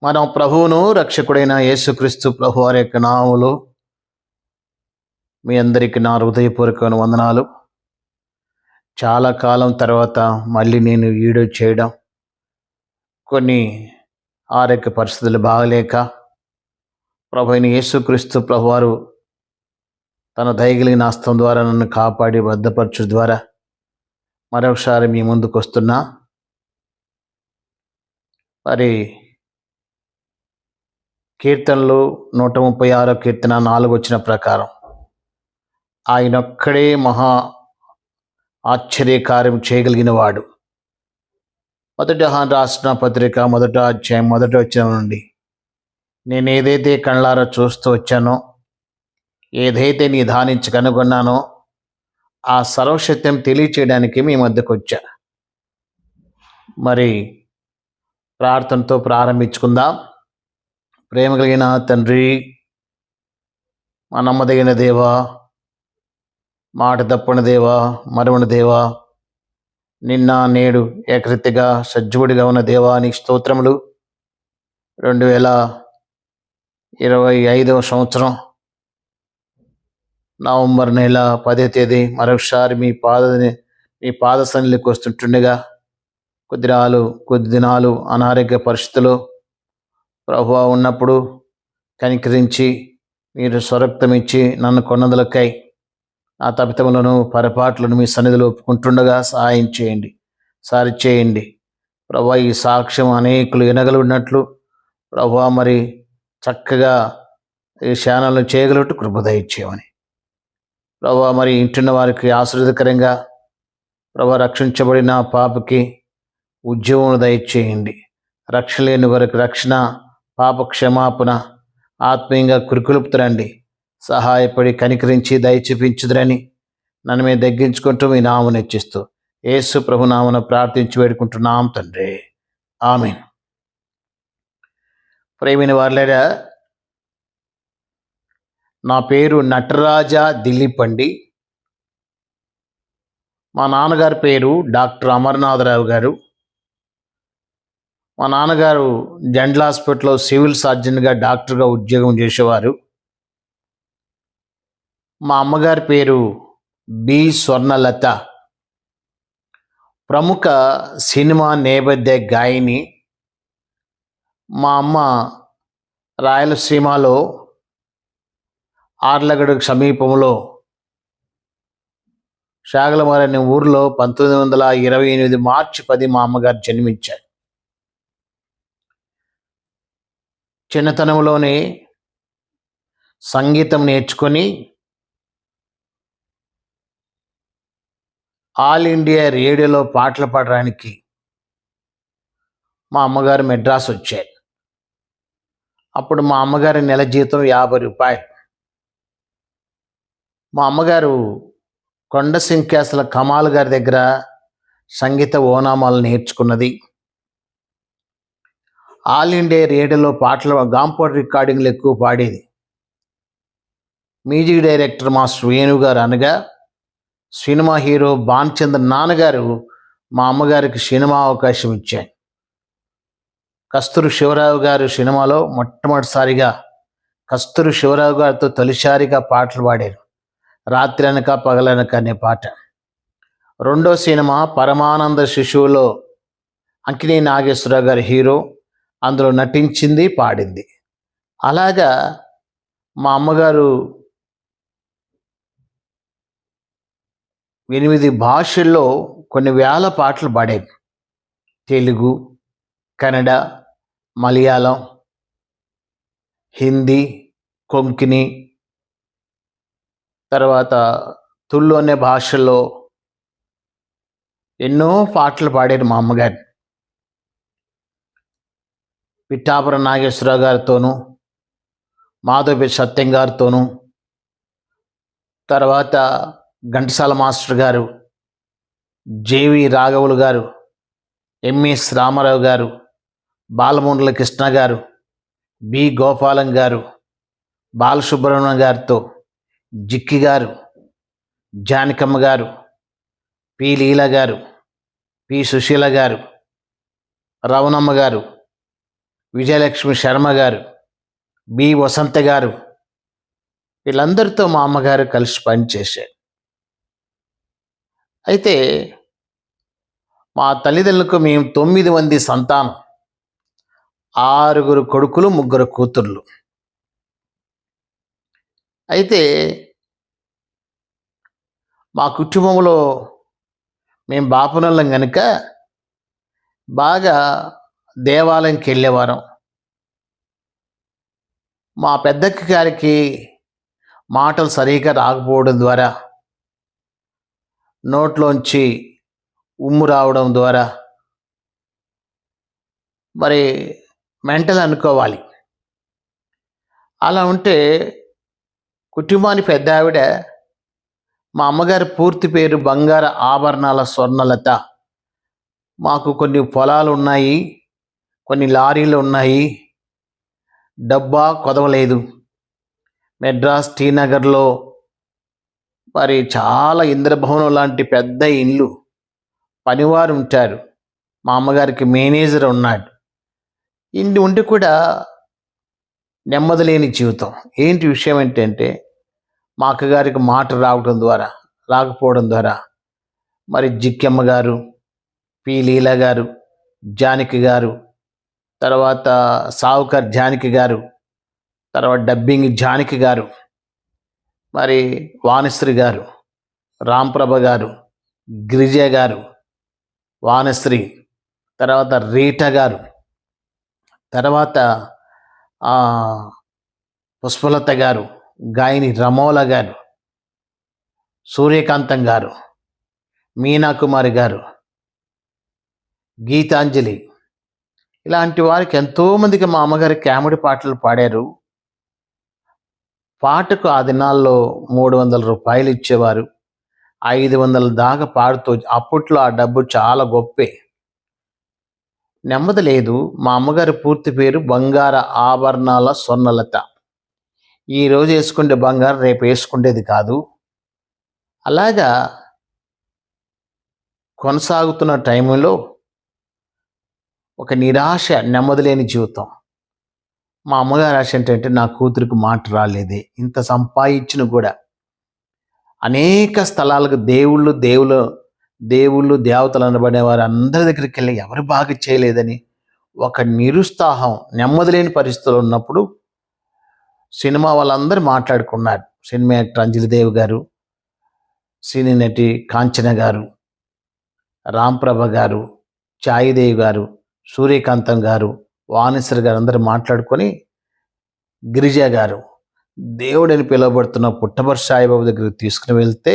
మన ప్రభువును రక్షకుడైన యేసుక్రీస్తు ప్రభు వారి యొక్క నామములో మీ అందరికీ నా హృదయపూర్వకమైన వందనాలు. చాలా కాలం తర్వాత మళ్ళీ నేను వీడియో చేయడం, కొన్ని ఆరోగ్య పరిస్థితులు బాగలేక ప్రభు అయిన యేసుక్రీస్తు ప్రభువారు తన దయగలిగిన హస్తం ద్వారా నన్ను కాపాడి భద్రపరచు ద్వారా మరొకసారి మీ ముందుకు వస్తున్నా. మరి కీర్తనలు 136 కీర్తన 4 వచ్చిన ప్రకారం ఆయనొక్కడే మహా ఆశ్చర్యకార్యం చేయగలిగిన వాడు. మొదటి యోహాను రాసిన పత్రిక 1వ అధ్యాయం 1వ వచనం నుండి, నేను ఏదైతే కళ్ళారా చూస్తూ వచ్చానో, ఏదైతే నిదానించి కనుగొన్నానో ఆ సర్వసత్యం తెలియచేయడానికి మీ మధ్యకు వచ్చా. మరి ప్రార్థనతో ప్రారంభించుకుందాం. ప్రేమ కలిగిన తండ్రి, మా నమ్మదగిన దేవా, మాట తప్పని దేవా, మరువని దేవా, నిన్న నేడు ఏకరీతిగా సజీవుడిగా ఉన్న దేవా నీకు స్తోత్రములు. 2025 సంవత్సరం నవంబర్ నెల 10వ తేదీ మరొకసారి మీ పాద సన్నిధికి వస్తుంటుండగా కొద్ది దినాలు అనారోగ్య పరిస్థితులు ప్రభువా ఉన్నప్పుడు కనికరించి మీరు స్వరక్తం ఇచ్చి నన్ను కొన్నదులకై ఆ తప్పితములను పొరపాట్లను మీ సన్నిధిలో ఒప్పుకుంటుండగా సహాయం చేయండి, సరిచేయండి ప్రభువా. ఈ సాక్ష్యం అనేకులు వినగలిగినట్లు ప్రభువా మరి చక్కగా ఈ ఛానల్ను చేయగలట్టు కృప దయచేయమని ప్రభువా. మరి ఇంటున్న వారికి ఆశీర్వదకరంగా ప్రభువా రక్షించబడిన పాపకి ఉద్యోగం దయచేయండి, రక్షణ లేని వారికి రక్షణ, పాప క్షమాపణ ఆత్మీయంగా కురికొలుపుతారండి. సహాయపడి కనికరించి దయ చూపించుదురని నన్ను మేము తగ్గించుకుంటూ మీ నామం హెచ్చిస్తూ యేసు ప్రభు నామమున ప్రార్థించి వేడుకుంటున్నాం తండ్రి, ఆమేన్. ప్రేమైన వారులారా, నా పేరు నటరాజా దిలీప్ అండి. మా నాన్నగారి పేరు డాక్టర్ అమర్నాథరావు గారు. మా నాన్నగారు జనరల్ హాస్పిటల్లో సివిల్ సర్జన్గా డాక్టర్గా ఉద్యోగం చేసేవారు. మా అమ్మగారి పేరు బి స్వర్ణలత, ప్రముఖ సినిమా నేపథ్య గాయని. మా అమ్మ రాయలసీమలో ఆర్లగడ్డ సమీపంలో శాగలమర అనే ఊరిలో 1928 మార్చి 10 మా అమ్మగారు జన్మించారు. చిన్నతనంలోనే సంగీతం నేర్చుకొని ఆల్ ఇండియా రేడియోలో పాటలు పాడడానికి మా అమ్మగారు మెడ్రాస్ వచ్చారు. అప్పుడు మా అమ్మగారి నెల జీతం 50 రూపాయలు. మా అమ్మగారు కొండ సింకాసల కమాల్ గారి దగ్గర సంగీత ఓనామాలు నేర్చుకున్నది. ఆల్ ఇండియా రేడియోలో పాటలు గాంపోడ్ రికార్డింగ్లు ఎక్కువ పాడేది. మ్యూజిక్ డైరెక్టర్ మాస్టర్ వేణు గారు అనగా సినిమా హీరో భానుచంద్ర నాన్నగారు మా అమ్మగారికి సినిమా అవకాశం ఇచ్చారు. కస్తూరి శివరావు గారు సినిమాలో మొట్టమొదటిసారిగా కస్తూరి శివరావు గారితో తొలిసారిగా పాటలు పాడారు. రాత్రి అనక పగలనక అనే పాట. రెండో సినిమా పరమానంద శిశువులో అంకినేని నాగేశ్వరరావు గారి హీరో, అందులో నటించింది, పాడింది. అలాగా మా అమ్మగారు 8 భాషల్లో కొన్ని వేల పాటలు పాడారు. తెలుగు, కన్నడ, మలయాళం, హిందీ, కొంకణి, తర్వాత తుళు అనే భాషల్లో ఎన్నో పాటలు పాడారు మా అమ్మగారు. పిఠాపురం నాగేశ్వరరావు గారితోనూ, మాధవి సత్యం గారితోనూ, తర్వాత ఘంటసాల మాస్టర్ గారు, జేవి రాఘవులు గారు, ఎంఎస్ రామారావు గారు, బాలమురళీ కృష్ణ గారు, బి గోపాలం గారు, బాలసుబ్రహ్మణ్యం గారితో జిక్కి గారు, జానకమ్మ గారు, పి లీల గారు, పి సుశీల గారు, రవణమ్మ గారు, విజయలక్ష్మి శర్మ గారు, బి వసంత గారు, వీళ్ళందరితో మా అమ్మగారు కలిసి పనిచేశారు. అయితే మా తల్లిదండ్రులకు మేము 9 మంది సంతానం, 6 కొడుకులు, 3 కూతుర్లు. అయితే మా కుటుంబంలో మేము బాపనోళ్ళం కనుక బాగా దేవాలయంకి వెళ్ళేవారం. మా పెద్దక్క గారికి మాటలు సరిగ్గా రాకపోవడం ద్వారా, నోట్లోంచి ఉమ్ము రావడం ద్వారా మరి మెంటల్ అనుకోవాలి. అలా ఉంటే కుటుంబానికి పెద్ద ఆవిడ, మా అమ్మగారి పూర్తి పేరు బంగార ఆభరణాల స్వర్ణలత. మాకు కొన్ని పొలాలు ఉన్నాయి, కొన్ని లారీలు ఉన్నాయి, డబ్బా కొదవలేదు. మెడ్రాస్ టీ నగర్లో మరి చాలా ఇంద్రభవనం లాంటి పెద్ద ఇల్లు, పనివారు ఉంటారు, మా అమ్మగారికి మేనేజర్ ఉన్నాడు. ఇన్ని ఉండి కూడా నెమ్మది లేని జీవితం. ఏంటి విషయం ఏంటంటే, మా అక్కగారికి మాట రాకపోవడం ద్వారా మరి జిక్కమ్మ గారు, పి లీల గారు, జానకి గారు, తర్వాత సావుకర్ జానకి గారు, తర్వాత డబ్బింగ్ జానకి గారు, మరి వాణిశ్రీ గారు, రాంప్రభ గారు, గిరిజ గారు, వాణశ్రీ, తర్వాత రీట గారు, తర్వాత పుష్పలత గారు, గాయని రమోల గారు, సూర్యకాంతం గారు, మీనాకుమారి గారు, గీతాంజలి, ఇలాంటి వారికి ఎంతోమందికి మా అమ్మగారి కామెడీ పాటలు పాడారు. పాటకు ఆ దినాల్లో 300 రూపాయలు ఇచ్చేవారు. 500 దాకా పాడుతూ, అప్పట్లో ఆ డబ్బు చాలా గొప్పే. నెమ్మది లేదు. మా అమ్మగారి పూర్తి పేరు బంగార ఆభరణాల స్వర్ణలత. ఈరోజు వేసుకుంటే బంగారం, రేపు వేసుకుంటేది కాదు. అలాగా కొనసాగుతున్న టైంలో ఒక నిరాశ, నెమ్మది లేని జీవితం. మా అమ్మగారి ఆశ ఏంటంటే, నా కూతురికి మాట రాలేదే, ఇంత సంపాదించిన కూడా అనేక స్థలాలకు దేవుళ్ళు దేవతలు అనబడే వారు అందరి దగ్గరికి వెళ్ళి ఎవరు బాగా చేయలేదని ఒక నిరుత్సాహం, నెమ్మది లేని పరిస్థితులు ఉన్నప్పుడు సినిమా వాళ్ళందరూ మాట్లాడుకున్నారు. సినిమా యాక్టర్ అంజలిదేవి గారు, సినీ నటి కాంచన గారు, రాంప్రభ గారు, ఛాయిదేవి గారు, సూర్యకాంతం గారు, వాణిశ్రీ గారు అందరూ మాట్లాడుకొని గిరిజ గారు దేవుడని పిలువబడుతున్న పుట్టపర్తి సాయిబాబు దగ్గరికి తీసుకుని వెళ్తే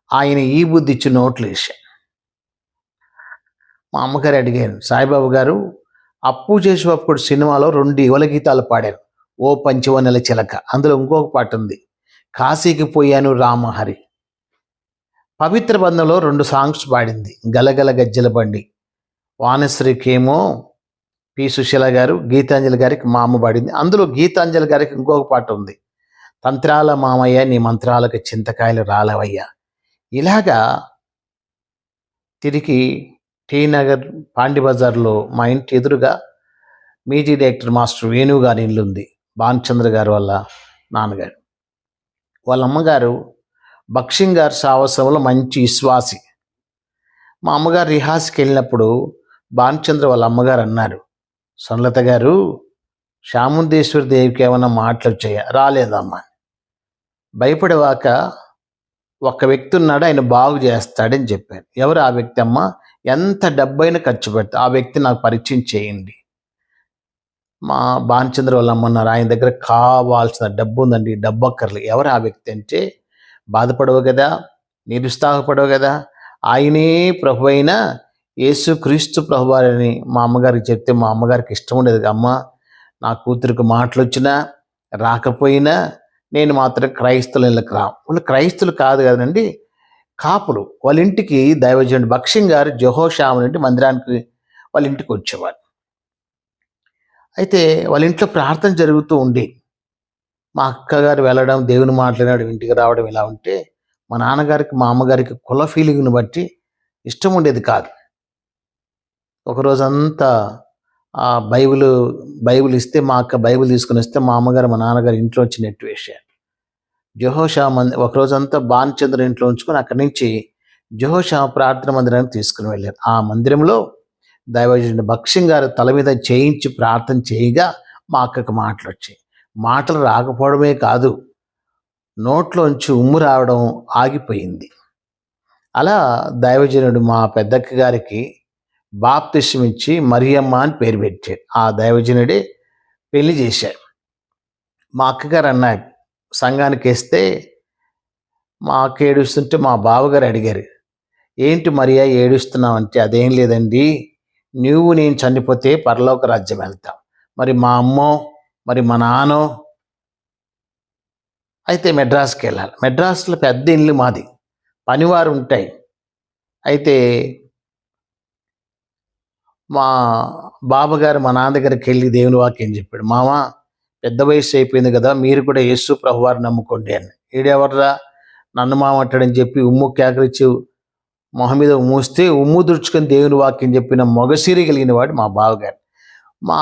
ఆయన ఈ బుద్ధి ఇచ్చి నోట్లు వేశారు. మా అమ్మగారు అడిగారు, సాయిబాబు గారు అప్పు చేసేటప్పుడు సినిమాలో 2 యువల గీతాలు పాడారు. ఓ పంచవనెల చిలక, అందులో ఇంకొక పాట ఉంది, కాశీకి పోయాను రామహరి. పవిత్ర బంధంలో 2 సాంగ్స్ పాడింది, గలగల గజ్జల బండి. వాణశ్రీకేమో పి సుశీల గారు, గీతాంజలి గారికి మా అమ్మ పాడింది. అందులో గీతాంజలి గారికి ఇంకొక పాట ఉంది, తంత్రాల మామయ్య నీ మంత్రాలకు చింతకాయలు రాలవయ్యా. ఇలాగా తిరిగి టీ నగర్ పాండి బజార్లో మా ఇంటి ఎదురుగా మ్యూజిక్ డైరెక్టర్ మాస్టర్ వేణు గారి ఇల్లు ఉంది. భానుచంద్ర గారు వాళ్ళ నాన్నగారు. వాళ్ళ అమ్మగారు బక్షింగ్ గారి సావసంలో మంచి విశ్వాసి. మా అమ్మగారు రిహార్స్కి వెళ్ళినప్పుడు భానుచంద్ర వాళ్ళ అమ్మగారు అన్నారు, సునలత గారు, చాముండేశ్వరి దేవికి ఏమైనా మాటలు వచ్చాయా? రాలేదమ్మా. భయపడేవాక ఒక్క వ్యక్తి ఉన్నాడు, ఆయన బాగు చేస్తాడని చెప్పారు. ఎవరు ఆ వ్యక్తి అమ్మ? ఎంత డబ్బైనా ఖర్చు పెడతా, ఆ వ్యక్తి నాకు పరిచయం చేయండి. మా భానుచంద్ర వాళ్ళు అమ్మన్నారు, ఆయన దగ్గర కావాల్సిన డబ్బు ఉందండి, డబ్బు అక్కర్లే. ఎవరు ఆ వ్యక్తి అంటే, బాధపడవు కదా, నిరుత్సాహపడవు కదా, ఆయనే ప్రభు అయిన యేసు క్రీస్తు ప్రభువారని మా అమ్మగారికి చెప్తే, మా అమ్మగారికి ఇష్టం ఉండేది. అమ్మ, నా కూతురికి మాటలు వచ్చినా రాకపోయినా నేను మాత్రం క్రైస్తవుల ఇళ్ళకి వాళ్ళు క్రైస్తువులు కాదు కదండి, కాపులు. వాళ్ళ ఇంటికి దైవజనుడు బక్షింగ్ గారు జహోషాము నుండి మందిరానికి వాళ్ళ ఇంటికి వచ్చేవారు. అయితే వాళ్ళ ఇంట్లో ప్రార్థన జరుగుతూ ఉండి, మా అక్కగారు వెళ్ళడం, దేవుని మాట్లాడడం, ఇంటికి రావడం ఇలా ఉంటే, మా నాన్నగారికి మా అమ్మగారికి కుల ఫీలింగ్ని బట్టి ఇష్టం ఉండేది కాదు. ఒకరోజంతా ఆ బైబిల్ బైబిల్ ఇస్తే మా అక్క బైబిల్ తీసుకుని వస్తే మా అమ్మగారు మా నాన్నగారు ఇంట్లో వచ్చి నెట్టు వేశారు. జెహోషా ఒకరోజంతా బాణచంద్ర ఇంట్లో ఉంచుకొని అక్కడి నుంచి జెహోషా ప్రార్థన మందిరానికి తీసుకుని వెళ్ళారు. ఆ మందిరంలో దైవజనుడు భక్ష్యం గారు తల మీద చేయించి ప్రార్థన చేయగా మా అక్కకు మాటలు వచ్చాయి. మాటలు రాకపోవడమే కాదు, నోట్లోంచి ఉమ్ము రావడం ఆగిపోయింది. అలా దైవజనుడు మా పెద్దక్క గారికి బాప్తిసం ఇచ్చి మరియమ్మ అని పేరు పెట్టాడు. ఆ దైవజనుడే పెళ్లి చేశాడు. మా అక్కగారు అన్నాడు, సంఘానికి వేస్తే మా అక్క ఏడుస్తుంటే మా బావగారు అడిగారు, ఏంటి మరియా ఏడుస్తున్నావు అంటే, అదేం లేదండి, నువ్వు నేను చనిపోతే పరలోక రాజ్యం వెళ్తాం, మరి మా అమ్మో మరి మా నాన్నో అయితే మెడ్రాస్కి వెళ్ళాలి. మెడ్రాస్లో పెద్ద ఇల్లు మాది, పనివారు ఉంటాయి. అయితే మా బాబగారు మా నాన్న దగ్గరికి వెళ్ళి దేవుని వాక్యం చెప్పాడు, మామ పెద్ద వయసు అయిపోయింది కదా, మీరు కూడా యేసు ప్రభువారు నమ్ముకోండి అని. ఈడెవర్రా నన్ను మామట్టాడని చెప్పి ఉమ్ము కేకరిచ్చి మొహం మీద మూస్తే ఉమ్ము దుడుచుకొని దేవుని వాక్యం చెప్పిన మొగసిరి కలిగిన వాడు మా బావగారు. మా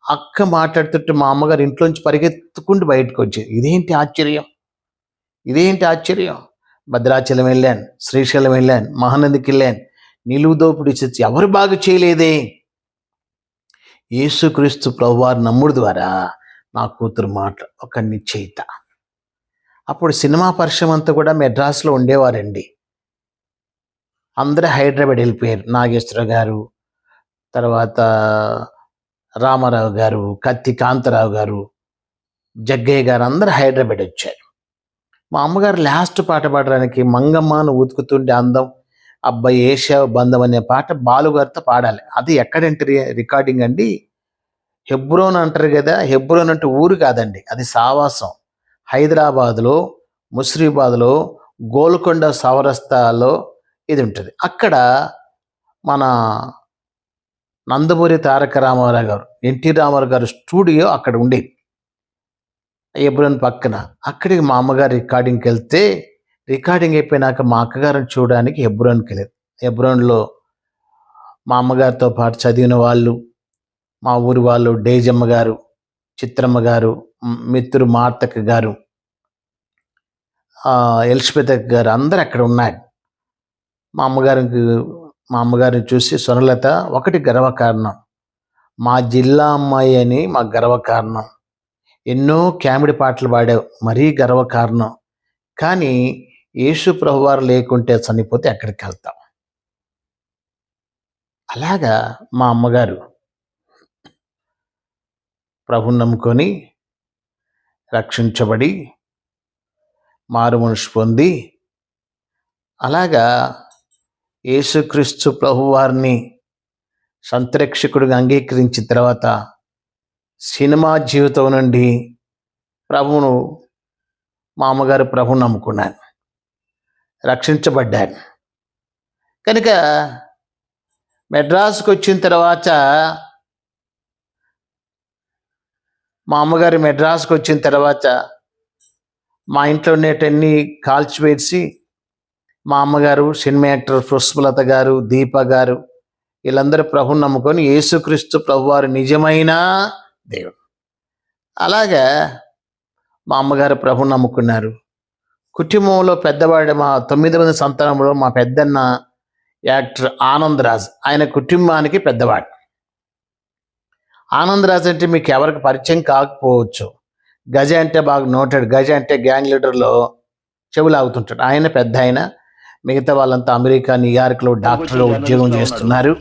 అక్క మాట్లాడుతుంటే మా అమ్మగారు ఇంట్లోంచి పరిగెత్తుకుంటూ బయటకు వచ్చేది. ఇదేంటి ఆశ్చర్యం, ఇదేంటి ఆశ్చర్యం. భద్రాచలం వెళ్ళాను, శ్రీశైలం వెళ్ళాను, మహానందికి వెళ్ళాను, నిలువు దోపిడీ చచ్చి ఎవరు బాగు చేయలేదే. యేసుక్రీస్తు ప్రభువారి నమ్ముడు ద్వారా నా కూతురు మాట ఒక నిశ్చయిత. అప్పుడు సినిమా పరిశ్రమ అంతా కూడా మెడ్రాస్లో ఉండేవారండి. అందరూ హైదరాబాద్ వెళ్ళిపోయారు. నాగేశ్వర గారు, తర్వాత రామారావు గారు, కత్తి కాంతారావు గారు, జగ్గయ్య గారు అందరూ హైదరాబాద్ వచ్చారు. మా అమ్మగారు లాస్ట్ పాట పాడడానికి మంగమ్మను ఉతుకుతుండే అందం అబ్బాయి ఏషా బంధం అనే పాట బాలుగారితో పాడాలి. అది ఎక్కడంటే రికార్డింగ్ అండి, హెబ్రోన్ అంటారు కదా, హెబ్రోన్ అంటే ఊరు కాదండి, అది సావాసం. హైదరాబాద్లో, ముస్రీబాద్లో, గోల్కొండ సౌరస్తాలో ఇది ఉంటుంది. అక్కడ మన నందమూరి తారక రామారావు గారు, ఎన్టీ రామారావు గారు స్టూడియో అక్కడ ఉండేది హెబ్రోన్ పక్కన. అక్కడికి మా అమ్మగారు రికార్డింగ్కి వెళ్తే, రికార్డింగ్ అయిపోయినాక మా అక్కగారిని చూడడానికి హెబ్రోన్కి వెళ్ళారు. హెబ్రోన్లో మా అమ్మగారితో పాటు చదివిన వాళ్ళు, మా ఊరి వాళ్ళు, డేజమ్మ గారు, చిత్రమ్మ గారు, మిత్రుడు మార్తక్క గారు, ఎలిజబెత్ గారు అందరూ అక్కడ ఉన్నారు. మా అమ్మగారిని చూసి, స్వర్ణలత ఒకటి గర్వకారణం, మా జిల్లా అమ్మాయి అని మా గర్వకారణం, ఎన్నో కామెడీ పాటలు పాడావు మరీ గర్వకారణం, కానీ యేసు ప్రభువారు లేకుంటే చనిపోతే ఎక్కడికి వెళ్తాం. అలాగా మా అమ్మగారు ప్రభుని నమ్ముకొని రక్షించబడి మారు మనసు పొంది, అలాగా యేసుక్రీస్తు ప్రభువారిని సంరక్షకుడిగా అంగీకరించిన తర్వాత సినిమా జీవితం నుండి మా అమ్మగారు ప్రభుని నమ్ముకున్నాను, రక్షించబడ్డాను. కనుక మెడ్రాస్కి వచ్చిన తర్వాత మా అమ్మగారు మెడ్రాస్కి వచ్చిన తర్వాత మా ఇంట్లో ఉండేటన్ని కాల్చివేసి మా అమ్మగారు, సినిమా యాక్టర్ పుష్పలత గారు, దీప గారు, వీళ్ళందరూ ప్రభుని నమ్ముకొని యేసుక్రీస్తు ప్రభువారు నిజమైన దేవుడు. అలాగా మా అమ్మగారు ప్రభుని నమ్ముకున్నారు. కుటుంబంలో పెద్దవాడు, మా 9 మంది సంతానంలో మా పెద్దన్న యాక్టర్ ఆనందరాజ్, ఆయన కుటుంబానికి పెద్దవాడు. ఆనందరాజ్ అంటే మీకు ఎవరికి పరిచయం కాకపోవచ్చు. గజ అంటే బాగా నోటాడు. గజ అంటే గ్యాంగ్ లీడర్లో చెవులాగుతుంటాడు. ఆయన పెద్ద ఆయన, మిగతా వాళ్ళంతా అమెరికా, న్యూయార్క్లో డాక్టర్గా ఉద్యోగం చేస్తున్నారు.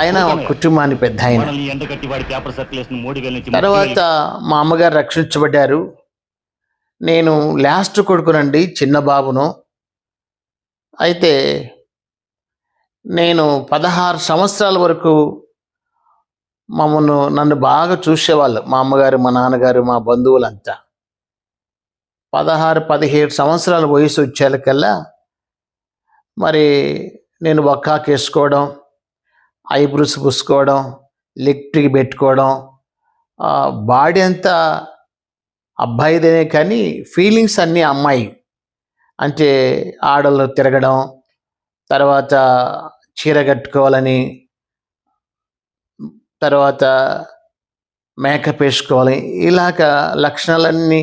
ఆయన కుటుంబానికి పెద్ద ఆయన. తర్వాత మా అమ్మగారు రక్షించబడ్డారు. నేను లాస్ట్ కొడుకునండి, చిన్న బాబును. అయితే నేను 16 సంవత్సరాల వరకు నన్ను బాగా చూసేవాళ్ళు మా అమ్మగారు, మా నాన్నగారు, మా బంధువులంతా. 16-17 సంవత్సరాల వయసు వచ్చేకల్లా మరి నేను ఒక్కాకు వేసుకోవడం, ఐబ్రూస్ పూసుకోవడం, లిప్టిక్ పెట్టుకోవడం, బాడీ అంతా అబ్బాయిదేనే కానీ ఫీలింగ్స్ అన్నీ అమ్మాయి. అంటే ఆడలు తిరగడం, తర్వాత చీర కట్టుకోవాలని, తర్వాత మేకప్ వేసుకోవాలి. ఇలాగ లక్షణాలన్నీ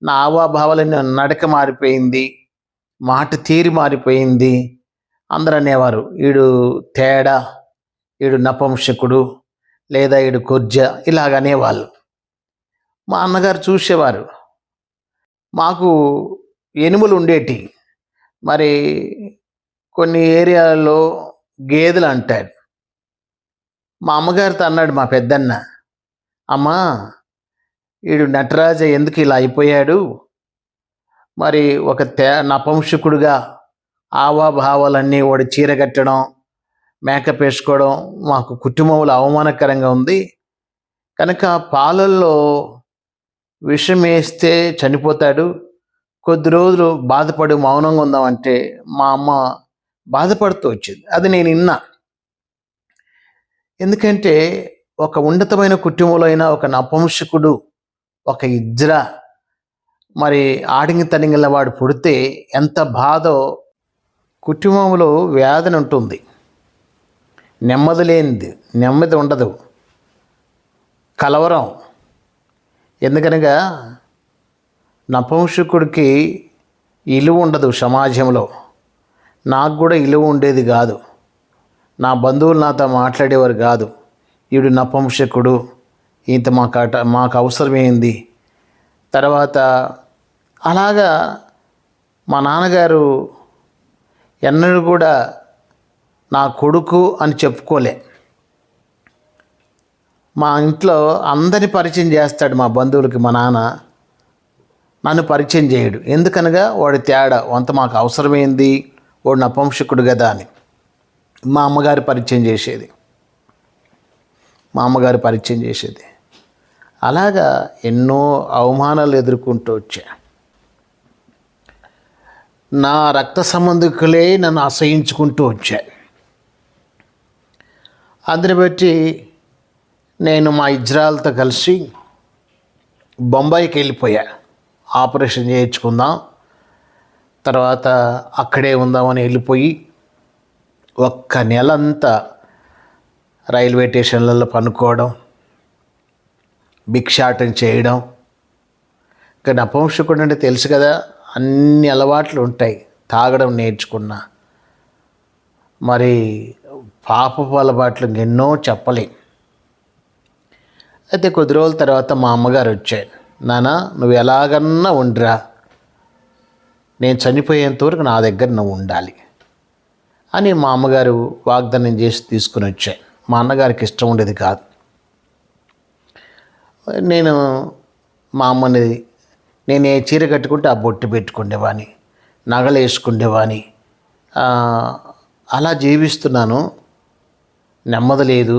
నా హావభావాలన్నీ నడక మారిపోయింది. మాట తీరు మారిపోయింది. అందరూ అనేవారు, ఈడు తేడా, ఈడు నపుంసకుడు, లేదా ఈడు కొజ్జ, ఇలాగ అనేవాళ్ళు. మా అన్నగారు చూసేవారు. మాకు ఎనుములు ఉండేటి. మరి కొన్ని ఏరియాలలో గేదెలు అంటారు. మా అమ్మగారితో అన్నాడు మా పెద్దన్న, అమ్మా వీడు నటరాజ ఎందుకు ఇలా అయిపోయాడు, మరి ఒక నపుంసకుడుగా హావభావాలన్నీ వాడు చీర కట్టడం, మేకప్ వేసుకోవడం మాకు కుటుంబంలో అవమానకరంగా ఉంది కనుక పాలల్లో విషం వేస్తే చనిపోతాడు, కొద్ది రోజులు బాధపడి మౌనంగా ఉందామంటే మా అమ్మ బాధపడుతూ వచ్చింది. అది నేను విన్నా. ఎందుకంటే ఒక ఉన్నతమైన కుటుంబంలో అయినా ఒక నపుంసకుడు, ఒక ఇజ్రా, మరి ఆడింగి తనిగిన వాడు పుడితే ఎంత బాధో. కుటుంబంలో వ్యాధి ఉంటుంది, నెమ్మది లేనిది, నెమ్మది ఉండదు, కలవరం. ఎందుకనగా నపుంసకుడికి ఇలువ ఉండదు సమాజంలో. నాకు కూడా ఇలువ ఉండేది కాదు. నా బంధువులు నాతో మాట్లాడేవారు కాదు, వీడు నపుంసకుడు, ఇంత మాకు అవసరమైంది. తర్వాత అలాగా మా నాన్నగారు ఎన్నడూ కూడా నా కొడుకు అని చెప్పుకోలే. మా ఇంట్లో అందరిని పరిచయం చేస్తాడు మా బంధువులకి మా నాన్న, నన్ను పరిచయం చేయడు. ఎందుకనగా వాడి తేడా, అంత మాకు అవసరమైంది, వాడు నపుంసకుడు కదా అని. మా అమ్మగారు పరిచయం చేసేది. అలాగా ఎన్నో అవమానాలు ఎదుర్కొంటూ వచ్చా. నా రక్త సంబంధికులే నన్ను అసహించుకుంటూ వచ్చా. అందుని బట్టి నేను మా ఇజ్రాయల్తో కలిసి బొంబాయికి వెళ్ళిపోయా. ఆపరేషన్ చేయించుకుందాం, తర్వాత అక్కడే ఉందామని వెళ్ళిపోయి ఒక్క నెలంతా రైల్వే స్టేషన్లలో పనుకోవడం, భిక్షాటన చేయడం. ఇంకా నపుంసకుడు అంటే తెలుసు కదా, అన్ని అలవాట్లు ఉంటాయి. తాగడం నేర్చుకున్నా, మరి పాపపు అలవాట్లు ఎన్నో చెప్పలేం. అయితే కొద్ది రోజుల తర్వాత మా అమ్మగారు వచ్చారు, నాన్న నువ్వు ఎలాగన్నా ఉండిరా, నేను చనిపోయేంతవరకు నా దగ్గర నువ్వు ఉండాలి అని మా అమ్మగారు వాగ్దానం చేసి తీసుకుని వచ్చాను. మా అన్నగారికి ఇష్టం ఉండేది కాదు. నేను మా అమ్మని, నేను ఏ చీర కట్టుకుంటే ఆ బొట్టు పెట్టుకునేవాని, నగలు వేసుకునేవాని, అలా జీవిస్తున్నాను. నెమ్మది లేదు.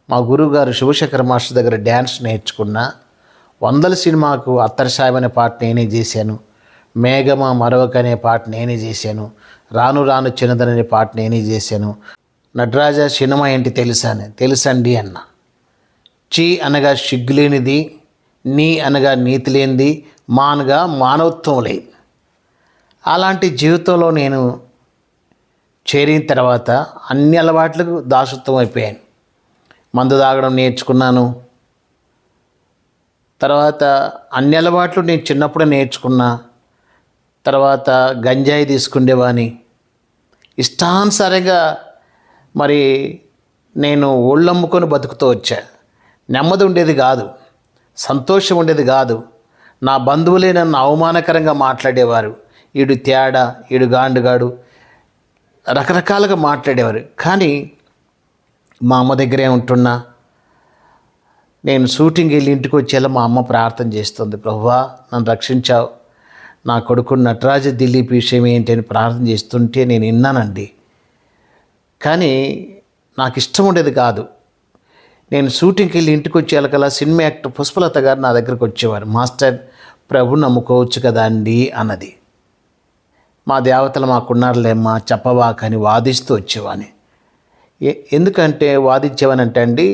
మా గురువుగారు శివశేఖర మాస్టర్ దగ్గర డ్యాన్స్ నేర్చుకున్నా. 100 సినిమాకు అత్తర్ సాహెబ్ అనే పాట నేనే చేశాను, మేఘమా మరొక అనే పాట నేనే చేశాను, రాను రాను చిన్నదన్ అనే పాట నేనే చేశాను. నటరాజ సినిమా ఏంటి తెలుసండి అన్న. చి అనగా సిగ్గులేనిది, నీ అనగా నీతి లేనిది, మా అనగా మానవత్వం లేదు. అలాంటి జీవితంలో నేను చేరిన తర్వాత అన్ని అలవాట్లకు దాసత్వం అయిపోయాను. మందు తాగడం నేర్చుకున్నాను. తర్వాత అన్ని అలవాట్లు నేను చిన్నప్పుడే నేర్చుకున్నా. తర్వాత గంజాయి తీసుకునేవాని, ఇష్టానుసారంగా మరి నేను ఒళ్ళమ్ముకొని బతుకుతూ వచ్చా. నెమ్మది ఉండేది కాదు, సంతోషం ఉండేది కాదు. నా బంధువులే నన్ను అవమానకరంగా మాట్లాడేవారు, ఈడు తేడా, ఈడు గాండుగాడు, రకరకాలుగా మాట్లాడేవారు. కానీ మా అమ్మ దగ్గరే ఉంటున్నా. నేను షూటింగ్ వెళ్ళి ఇంటికి వచ్చేలా మా అమ్మ ప్రార్థన చేస్తుంది, ప్రభువా నన్ను రక్షించావు, నా కొడుకు నటరాజ దిలీప్ విషయం ఏంటి అని ప్రార్థన చేస్తుంటే నేను విన్నానండి. కానీ నాకు ఇష్టం ఉండేది కాదు. నేను షూటింగ్కి వెళ్ళి ఇంటికి వచ్చేయాలకల్లా సినిమా యాక్టర్ పుష్పలత గారు నా దగ్గరకు వచ్చేవారు, మాస్టర్ ప్రభు నమ్ముకోవచ్చు కదా అండి అన్నది. మా దేవతలు మాకున్నారులేమ్మా చెప్పవాకని వాదిస్తూ వచ్చేవాని. ఎందుకంటే వాదించేవానంటే అండి,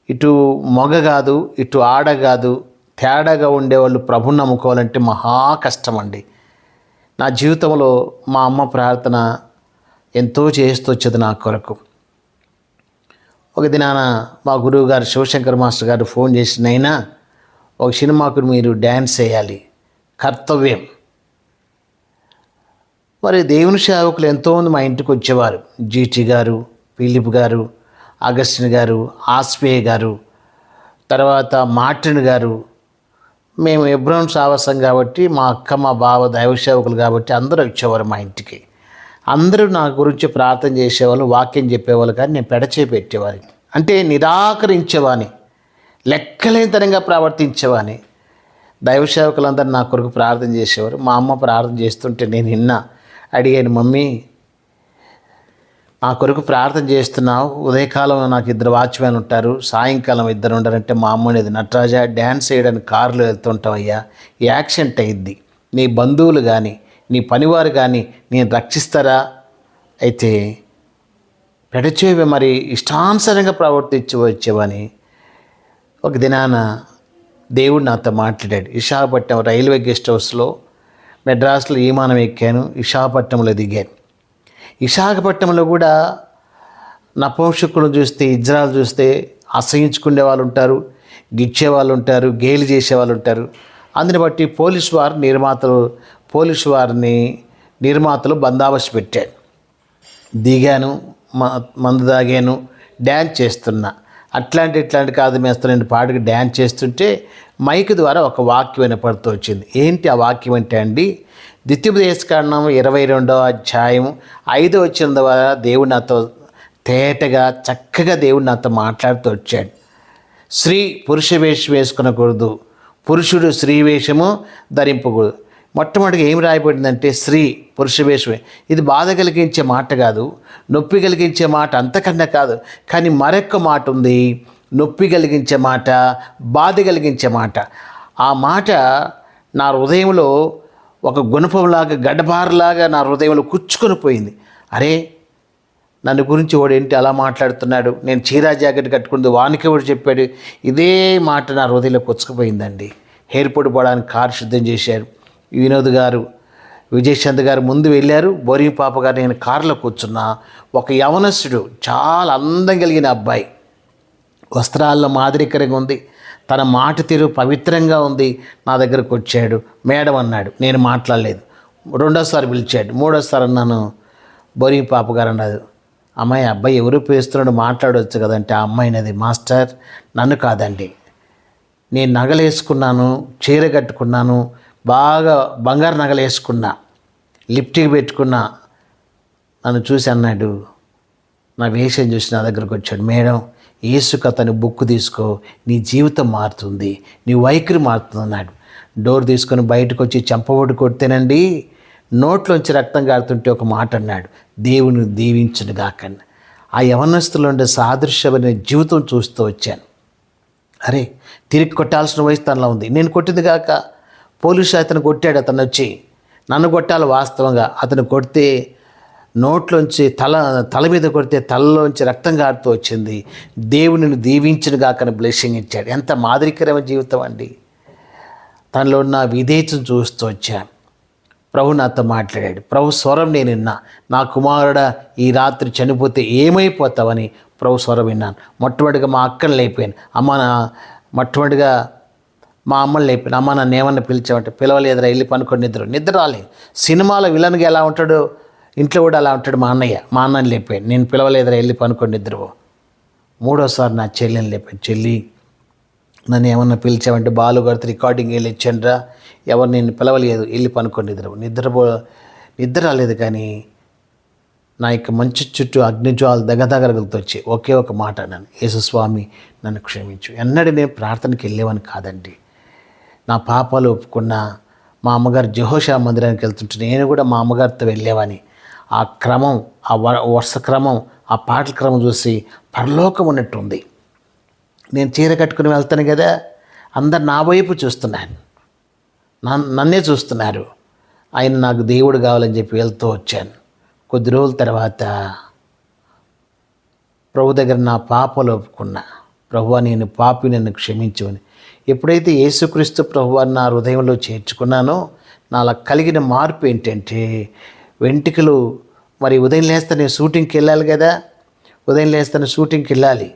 ఇటు మగ కాదు, ఇటు ఆడ కాదు, తేడాగా ఉండేవాళ్ళు ప్రభుని నమ్ముకోవాలంటే మహా కష్టం అండి. నా జీవితంలో మా అమ్మ ప్రార్థన ఎంతో చేస్తూ వచ్చేది నా కొరకు. ఒక దినాన మా గురువు గారు శివశంకర్ మాస్టర్ గారు ఫోన్ చేసి, నైనా ఒక సినిమాకు మీరు డ్యాన్స్ వేయాలి, కర్తవ్యం. మరి దేవుని సేవకులు ఎంతోమంది మా ఇంటికి వచ్చేవారు. జీటీ గారు, ఫిలిప్ గారు, అగస్టిన్ గారు, ఆస్పేయ గారు, తర్వాత మార్టిన్ గారు. మేము ఎబ్రోన్ సావాసం కాబట్టి, మా అక్క మా బావ దైవ సేవకులు కాబట్టి అందరూ వచ్చేవారు మా ఇంటికి. అందరూ నా గురించి ప్రార్థన చేసేవాళ్ళు, వాక్యం చెప్పేవాళ్ళు. కానీ నేను పెడచే పెట్టేవాడిని, అంటే నిరాకరించేవాని, లెక్కలేనితనంగా ప్రవర్తించేవాని. దైవ సేవకులందరూ నా కొరకు ప్రార్థన చేసేవారు. మా అమ్మ ప్రార్థన చేస్తుంటే నేను అడిగాను, మమ్మీ నా కొరకు ప్రార్థన చేస్తున్నావు, ఉదయకాలం నాకు 2 వాచ్మెన్ ఉంటారు, సాయంకాలం 2 ఉంటారంటే మా అమ్మ అనేది, నటరాజా డ్యాన్స్ వేయడానికి కారులో వెళ్తుంటావయ్యా, యాక్సిడెంట్ అయ్యిద్ది, నీ బంధువులు కానీ నీ పనివారు కానీ నేను రక్షిస్తారా? అయితే పెడచేవి మరి ఇష్టానుసారంగా ప్రవర్తించి వచ్చేవని. ఒక దినాన దేవుడు నాతో మాట్లాడాడు. విశాఖపట్నం రైల్వే గెస్ట్ హౌస్లో మెడ్రాస్లో విమానం ఎక్కాను, విశాఖపట్నంలో దిగాను. విశాఖపట్నంలో కూడా నపుంసకులను చూస్తే, ఇజ్రాలు చూస్తే అసహించుకునే వాళ్ళు ఉంటారు, గిచ్చే వాళ్ళు ఉంటారు, గేలి చేసే వాళ్ళు ఉంటారు. అందుని బట్టి పోలీసు వారిని నిర్మాతలు బందోబస్తు పెట్టాను. దిగాను, మందు తాగాను, డ్యాన్స్ చేస్తున్నా. ఇట్లాంటి కాదు మేస్తా, నేను పాటకి డ్యాన్స్ చేస్తుంటే మైక్ ద్వారా ఒక వాక్యం వినపడుతూ వచ్చింది. ఏంటి ఆ వాక్యం అంటే అండి, ద్వితీయోపదేశకాండం 22వ అధ్యాయం 5వ వచనం ద్వారా దేవుడు నాతో తేటగా చక్కగా దేవుడు నాతో మాట్లాడుతూ వచ్చాడు. స్త్రీ పురుష వేషం వేసుకునకూడదు, పురుషుడు స్త్రీ వేషము ధరింపకూడదు. మొట్టమొదటిగా ఏం రాయబడిందంటే స్త్రీ పురుష వేషమే. ఇది బాధ కలిగించే మాట కాదు, నొప్పి కలిగించే మాట అంతకన్నా కాదు. కానీ మరొక్క మాట ఉంది, నొప్పి కలిగించే మాట, బాధ కలిగించే మాట. ఆ మాట నా హృదయంలో ఒక గుణపంలాగా, గడ్డబారులాగా నా హృదయంలో కూర్చుకొని పోయింది. అరే, నన్ను గురించి వాడు ఏంటి అలా మాట్లాడుతున్నాడు, నేను చీరా జాకెట్ కట్టుకుంది వానికి వాడు చెప్పాడు. ఇదే మాట నా హృదయంలో కూర్చుకుపోయిందండి. ఎయిర్పోర్ట్ పోవడానికి కారు సిద్ధం చేశారు. వినోద్ గారు, విజయచంద్ గారు ముందు వెళ్ళారు. బోరింగ్ పాప గారు, నేను కారులో కూర్చున్నా. ఒక యవనస్తుడు, చాలా అందం కలిగిన అబ్బాయి, వస్త్రాల్లో మాదిరికరంగా ఉంది, తన మాట తీరు పవిత్రంగా ఉంది. నా దగ్గరకు వచ్చాడు. మేడం అన్నాడు, నేను మాట్లాడలేదు. రెండోసారి పిలిచాడు, మూడోసారి అన్నాను. బోరింగ్ పాప గారు అన్నది, అమ్మాయి అబ్బాయి ఎవరు పేస్తున్నాడు, మాట్లాడవచ్చు కదంటే ఆ అమ్మాయి అనేది, మాస్టర్ నన్ను కాదండి, నేను నగలు వేసుకున్నాను, చీర కట్టుకున్నాను, బాగా బంగారు నగలు వేసుకున్నా, లిప్టిక్ పెట్టుకున్నా. నన్ను చూసి అన్నాడు, నా వేషం చూసి నా దగ్గరకు వచ్చాడు. మేడం, యేసు కథని బుక్ తీసుకో, నీ జీవితం మారుతుంది, నీ వైఖరి మారుతుంది అన్నాడు. డోర్ తీసుకొని బయటకు వచ్చి చెంపబొట్టు కొడితేనండి నోట్లోంచి రక్తం కారుతుంటే ఒక మాట అన్నాడు, దేవుని దీవించును గాకండి. ఆ యవనస్తులో ఉండే సాదృశ్యమైన జీవితం చూస్తూ వచ్చాను. అరే, తిరిగి కొట్టాల్సిన వయసు తనలో ఉంది. నేను కొట్టింది కాక పోలీసు అతను కొట్టాడు. అతను వచ్చి నన్ను కొట్టాలి. వాస్తవంగా అతను కొడితే నోట్లోంచి తల మీద కొడితే తలలోంచి రక్తం కారుతూ వచ్చింది. దేవునిని దీవించిన గాకని బ్లెస్సింగ్ ఇచ్చాడు. ఎంత మాదిరికరమైన జీవితం అండి. తనలో ఉన్న విధేయతను చూస్తూ వచ్చాను. ప్రభు నాతో మాట్లాడాడు. ప్రభు స్వరం నేను విన్నా. నా కుమారుడా, ఈ రాత్రి చనిపోతే ఏమైపోతావని ప్రభు స్వరం విన్నాను. మొట్టమొదటిగా మా అక్కని లేపాను. మొట్టమొదటిగా మా అమ్మని లేపాను. అమ్మ నన్ను ఏమన్నా పిలిచామంటే, పిలవలేదురా, వెళ్ళి పనుకొని నిద్ర రాలేదు. సినిమాలో విలన్గా ఎలా ఉంటాడో ఇంట్లో కూడా అలా ఉంటాడు మా అన్నయ్య. మా అన్నని లేపాను. నేను పిలవలేదురా, వెళ్ళి పనుకొని నిద్రపో. మూడోసారి నా చెల్లిని లేపాను. చెల్లి, నన్ను ఏమన్నా పిలిచామంటే, బాలుగారితో రికార్డింగ్ వెళ్ళి ఇచ్చానురా, ఎవరు నేను పిలవలేదు, వెళ్ళి పనుకొని నిద్ర రాలేదు. కానీ నా యొక్క మంచి చుట్టూ అగ్నిజ్వాలు దగదగలుగుతూ వచ్చి ఒకే ఒక మాట అన్నాను, యేసుస్వామి నన్ను క్షమించు. ఎన్నడూ నేను ప్రార్థనకి వెళ్ళేవని కాదండి. నా పాపాలు ఒప్పుకున్నా. మా అమ్మగారు జెహోషా మందిరానికి వెళ్తుంటే నేను కూడా మా అమ్మగారితో వెళ్ళేవాని. ఆ క్రమం, ఆ వరుస క్రమం, ఆ పాటల క్రమం చూసి పరలోకం ఉన్నట్టుంది. నేను చీర కట్టుకుని వెళ్తాను కదా, అందరు నా వైపు చూస్తున్నాను, నన్నే చూస్తున్నారు. ఆయన నాకు దేవుడు కావాలని చెప్పి వెళ్తూ వచ్చాను. కొద్ది రోజుల తర్వాత ప్రభు దగ్గర నా పాపాలు ఒప్పుకున్నా. ప్రభువా, నేను పాపి, నన్ను క్షమించమని. ఎప్పుడైతే యేసుక్రీస్తు ప్రభువాన్ని నా హృదయంలో చేర్చుకున్నానో, నాలో కలిగిన మార్పు ఏంటంటే, వెంట్రుకలు మరి ఉదయం లేస్తే నేను షూటింగ్కి వెళ్ళాలి కదా, ఉదయం లేస్తే షూటింగ్కి వెళ్ళాలి.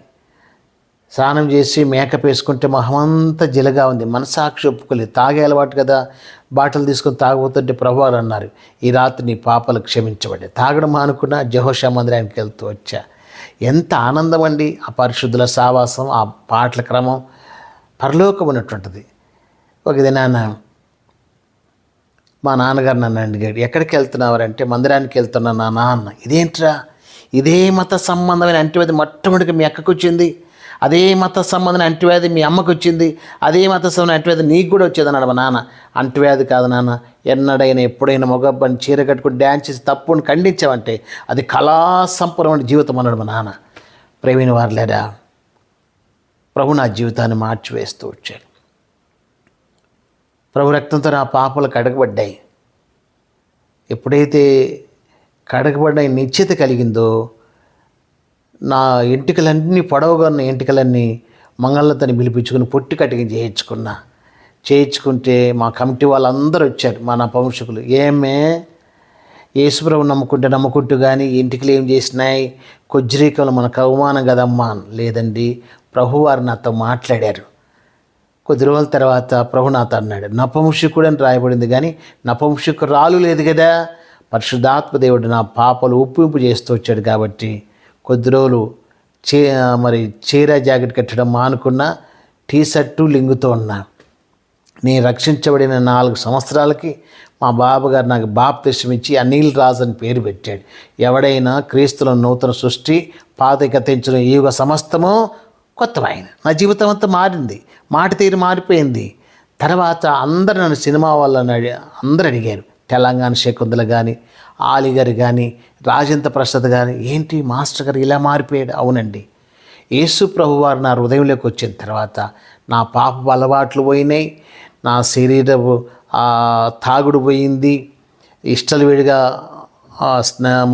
స్నానం చేసి మేకప్ వేసుకుంటే మొహమంతా జిలగా ఉంది. మనసాక్షి ఒప్పుకోలేదు. తాగే అలవాటు కదా, బాటలు తీసుకొని తాగుతుంటే ప్రభువారు అన్నారు, ఈ రాత్రి నీ పాపాలు క్షమించబడ్డాయి. తాగడం మానుకున్న యెహోషా మందిరానికి వెళ్తూ వచ్చా. ఎంత ఆనందం అండి! ఆ పరిశుద్ధుల సావాసం, ఆ పాటల క్రమం పరలోకం ఉన్నటువంటిది. ఒక దినాన మా నాన్నగారు నన్ను అడిగాడు, ఎక్కడికి వెళ్తున్నావారంటే మందిరానికి వెళ్తున్నా నాన్న అన్న. ఇదేంట్రా, ఇదే మత సంబంధమైన అంటువ్యాధి మొట్టమొదటిగా మీ అక్కకు వచ్చింది, అదే మత సంబంధమైన అంటువ్యాధి మీ అమ్మకు వచ్చింది, అదే మత సంబంధమైన అంటువ్యాధి నీకు కూడా వచ్చేది అన్నాడు మా నాన్న. అంటువ్యాధి కాదు నాన్న, ఎన్నడైనా ఎప్పుడైనా మగబ్బని చీర కట్టుకుని డ్యాన్స్ చేసి తప్పుని ఖండించావంటే అది కళా సంపూర్ణమైన జీవితం అన్నాడు మా నాన్న. ప్రేమిన వారులేరా, ప్రభు నా జీవితాన్ని మార్చివేస్తూ వచ్చాడు. ప్రభు రక్తంతో నా పాపాలు కడగబడ్డాయి. ఎప్పుడైతే కడగబడిన నిశ్చిత కలిగిందో, నా ఎంటికలన్నీ పొడవుగా ఉన్న ఎంటికలన్నీ మంగళతని పిలిపించుకుని పొట్టి కటింగ్ చేయించుకుంటే మా కమిటీ వాళ్ళందరూ వచ్చారు, మా నా వంశకులు. ఏమే యేసుప్రభు నమ్ముకుంటూ కానీ ఇంటికలు ఏం చేసినాయి, కొజ్జరీకంలో మనకు అవమానం కదమ్మా. లేదండి, ప్రభువారు నాతో మాట్లాడారు. కొద్ది రోజుల తర్వాత ప్రభు నాతో అన్నాడు, నపంసకుడు అని రాయబడింది కానీ నపంసకురాలు లేదు కదా. పరిశుద్ధాత్మ దేవుడు నా పాపలు ఉప్పు చేస్తూ వచ్చాడు కాబట్టి కొద్ది రోజులు చీర జాకెట్ కట్టడం మానుకున్న, టీషర్టు లింగుతో ఉన్నా. నేను రక్షించబడిన 4 సంవత్సరాలకి మా బాబుగారు నాకు బాప్తిస్మం ఇచ్చి అనిల్ రాజు అని పేరు పెట్టాడు. ఎవడైనా క్రీస్తులో నూతన సృష్టి, పాత గతించిన ఈ యుగ సమస్తము కొత్తమైన. నా జీవితం అంతా మారింది, మాట తీరు మారిపోయింది. తర్వాత అందరు నన్ను సినిమా వాళ్ళని అందరూ అడిగారు. తెలంగాణ శకుంతల కానీ, ఆలి గారు కానీ, రాజేంద్ర ప్రసాద్ కానీ, ఏంటి మాస్టర్ గారు ఇలా మారిపోయాడు? అవునండి, యేసు ప్రభువారు నా హృదయంలోకి వచ్చిన తర్వాత నా పాపపు అలవాట్లు పోయినాయి, నా శరీరపు తాగుడు పోయింది, ఇష్టలు విడిగా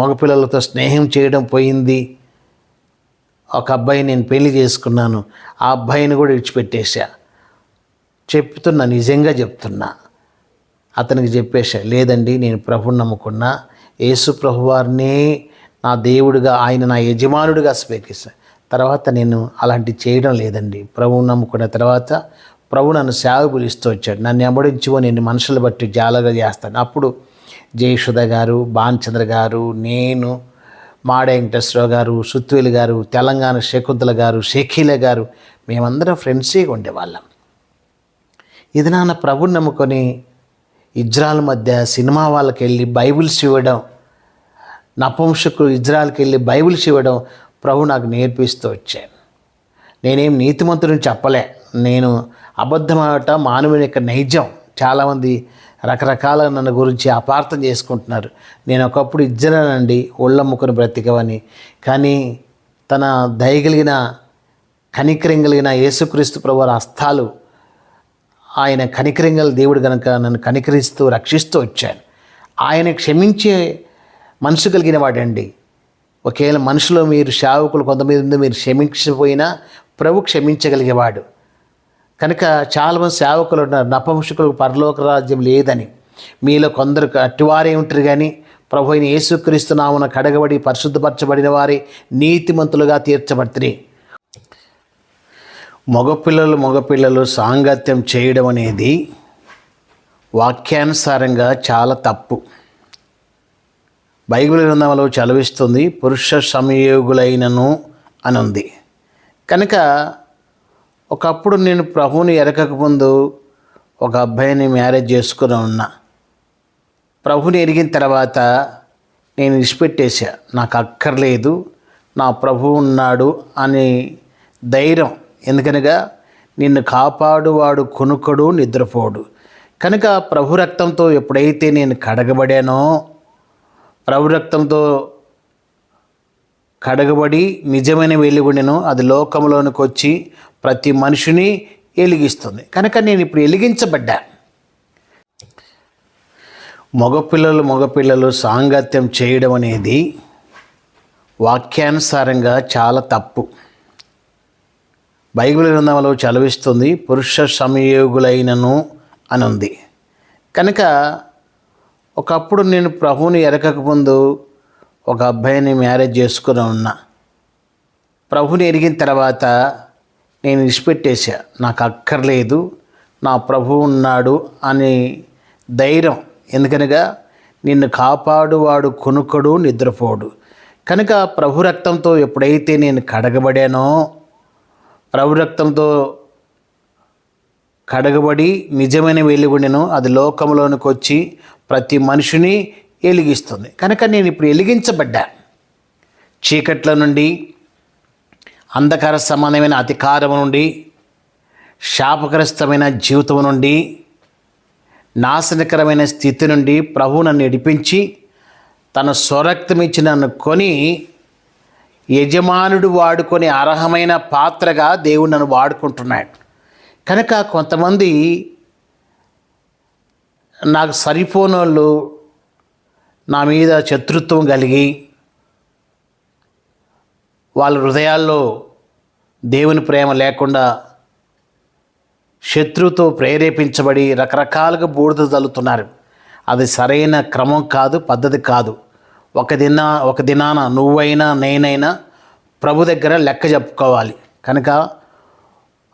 మగపిల్లలతో స్నేహం చేయడం పోయింది. ఒక అబ్బాయిని నేను పెళ్లి చేసుకున్నాను, ఆ అబ్బాయిని కూడా విడిచిపెట్టేశా. చెప్తున్నా, నిజంగా చెప్తున్నా. అతనికి చెప్పేశా, లేదండి నేను ప్రభువుని నమ్ముకున్నా, యేసు ప్రభువారిని నా దేవుడిగా, ఆయన నా యజమానుడిగా స్వీకరిస్తాను. తర్వాత నేను అలాంటివి చేయడం లేదండి. ప్రభువుని నమ్ముకున్న తర్వాత ప్రభు నన్ను సేవ పిలుస్తూ వచ్చాడు. నన్ను వెంబడించుకో, నేను మనుషులు బట్టి జాలగా చేస్తాను. అప్పుడు జయసుధ గారు, భానుచంద్ర గారు, నేను, మాడ వెంకటేశ్వరరావు గారు, సుత్వేలు గారు, తెలంగాణ శకుంతల గారు, షకీల గారు, మేమందరం ఫ్రెండ్స్గా ఉండేవాళ్ళం. ఇది నాన్న ప్రభుని నమ్ముకొని ఇజ్రాయెల్ మధ్య సినిమా వాళ్ళకి వెళ్ళి బైబిల్స్ ఇవ్వడం, నపుంసకులు ఇజ్రాయెల్కి వెళ్ళి బైబిల్స్ ఇవ్వడం ప్రభు నాకు నేర్పిస్తూ వచ్చాను. నేనేం నీతిమంతుడిని చెప్పలే, నేను అబద్ధమాట మానవుని యొక్క నైజం. చాలామంది రకరకాల నన్ను గురించి అపార్థం చేసుకుంటున్నారు. నేను ఒకప్పుడు ఇజ్జలనండి, ఒళ్ళమ్ముకుని బ్రతికవని. కానీ తన దయగలిగిన, కనికరం కలిగిన యేసుక్రీస్తు ప్రభువారి హస్తాలు, ఆయన కనికరింగల దేవుడు కనుక నన్ను కనికరిస్తూ రక్షిస్తూ వచ్చాను. ఆయన క్షమించే మనసు కలిగిన వాడండి. ఒకవేళ మనుషులో మీరు సేవకులు కొంతమంది మీరు క్షమించకపోయినా ప్రభు క్షమించగలిగేవాడు. కనుక చాలామంది సేవకులు ఉన్నారు, నపంసకులకు పరలోక రాజ్యం లేదని. మీలో కొందరు అట్టివారే ఉంటారు, కానీ ప్రభు అయిన యేసుక్రీస్తు నామమున కడగబడి పరిశుద్ధపరచబడిన వారి నీతిమంతులుగా తీర్చబడుతుంది. మగపిల్లలు సాంగత్యం చేయడం అనేది వాక్యానుసారంగా చాలా తప్పు. బైబిల్ గ్రంథంలో చదివిస్తుంది, పురుష సంయోగులైనను అని ఉంది. కనుక ఒకప్పుడు నేను ప్రభువుని ఎరగకముందు ఒక అబ్బాయిని మ్యారేజ్ చేసుకుని ఉన్నా. ప్రభుని ఎరిగిన తర్వాత నేను విడిచిపెట్టేశా. నాకు అక్కర్లేదు, నా ప్రభువు ఉన్నాడు అని ధైర్యం. ఎందుకనగా నిన్ను కాపాడువాడు కొనుక్కడు, నిద్రపోడు. కనుక ప్రభు రక్తంతో ఎప్పుడైతే నేను కడగబడానో, ప్రభు రక్తంతో కడగబడి నిజమైన వెలుగునెను, అది లోకంలోనికి వచ్చి ప్రతి మనిషిని వెలిగిస్తుంది. కనుక నేను ఇప్పుడు వెలిగించబడ్డా. మగపిల్లలు సాంగత్యం చేయడం అనేది వాక్యానుసారంగా చాలా తప్పు. బైబిల్ గ్రంథంలో చదివిస్తుంది, పురుష సంయోగులైనను అని ఉంది. కనుక ఒకప్పుడు నేను ప్రభువుని ఎరగకముందు ఒక అబ్బాయిని మ్యారేజ్ చేసుకుని ఉన్నా. ప్రభుని ఎరిగిన తర్వాత నేను విడిచిపెట్టేశా, నాకు అక్కర్లేదు, నా ప్రభువు ఉన్నాడు అని ధైర్యం. ఎందుకనగా నిన్ను కాపాడువాడు కొనుక్కడు, నిద్రపోడు. కనుక ప్రభు రక్తంతో ఎప్పుడైతే నేను కడగబడానో, ప్రభు రక్తంతో కడగబడి నిజమైన వెలుగునను అది లోకంలోనికి వచ్చి ప్రతి మనిషిని వెలిగిస్తుంది. కనుక నేను ఇప్పుడు వెలిగించబడ్డా. చీకట్ల నుండి, అంధకార సంబంధమైన అధికారము నుండి, శాపగ్రస్తమైన జీవితం నుండి, నాశనకరమైన స్థితి నుండి ప్రభు నన్ను నడిపించి తన స్వరక్తం ఇచ్చి నన్ను కొని యజమానుడు వాడుకొని అర్హమైన పాత్రగా దేవుడు నన్ను వాడుకుంటున్నాడు. కనుక కొంతమంది నాకు సరిపోనోళ్ళు నా మీద శత్రుత్వం కలిగి వాళ్ళ హృదయాల్లో దేవుని ప్రేమ లేకుండా శత్రువుతో ప్రేరేపించబడి రకరకాలుగా బూడిద చల్లుతున్నారు. అది సరైన క్రమం కాదు, పద్ధతి కాదు. ఒక దినాన నువ్వైనా నేనైనా ప్రభు దగ్గర లెక్క చెప్పుకోవాలి. కనుక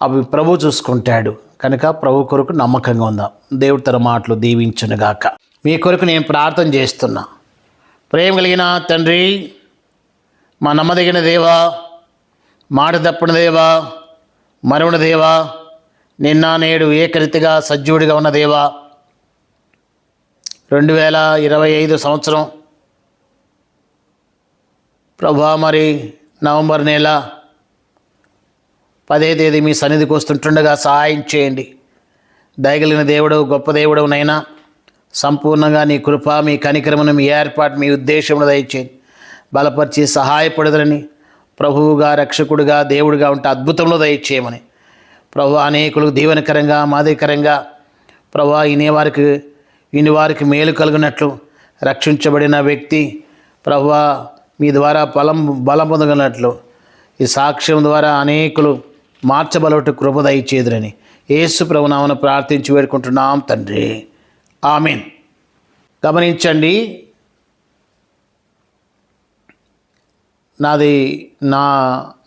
అవి ప్రభు చూసుకుంటాడు. కనుక ప్రభు కొరకు నమ్మకంగా ఉందాం. దేవుడు తన మాటలు దీవించునుగాక. మీ కొరకు నేను ప్రార్థన చేస్తున్నా. ప్రేమ కలిగిన తండ్రి, మా నమ్మదగిన దేవా, మాట తప్పని దేవా, మరువని దేవా, నిన్న నేడు ఏకరీతిగా సజీవుడిగా ఉన్న దేవా, 2025 సంవత్సరం ప్రభా, మరి నవంబర్ నెల 10వ తేదీ మీ సన్నిధికి వస్తుంటుండగా సహాయం చేయండి. దయగలిగిన దేవుడు, గొప్ప దేవుడు నైనా, సంపూర్ణంగా నీ కృప, మీ కనికరమును, మీ ఏర్పాటు, మీ ఉద్దేశమును దయచేయండి. బలపరిచి సహాయపడదని, ప్రభువుగా, రక్షకుడిగా, దేవుడిగా ఉంటే అద్భుతంలో దయచేయమని ప్రభు, అనేకులకు దీవెనకరంగా, మాదిరికరంగా ప్రభు ఇన్ని వారికి మేలు కలుగునట్లు రక్షించబడిన వ్యక్తి ప్రభు మీ ద్వారా బలం పొందగలిగినట్లు ఈ సాక్ష్యం ద్వారా అనేకులు మార్చబలటి కృప దయచేదురని యేసు ప్రభునామమున ప్రార్థించి వేడుకుంటున్నాం తండ్రి, ఆమేన్. గమనించండి, నాది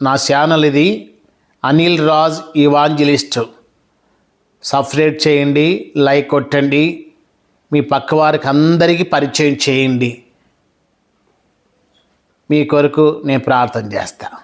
నా ఛానల్ ఇది అనిల్ రాజ్ ఇవాంజలిస్ట్. సబ్స్క్రైబ్ చేయండి, లైక్ కొట్టండి, మీ పక్క వారికి అందరికీ పరిచయం చేయండి. మీ కొరకు నేను ప్రార్థన చేస్తాను.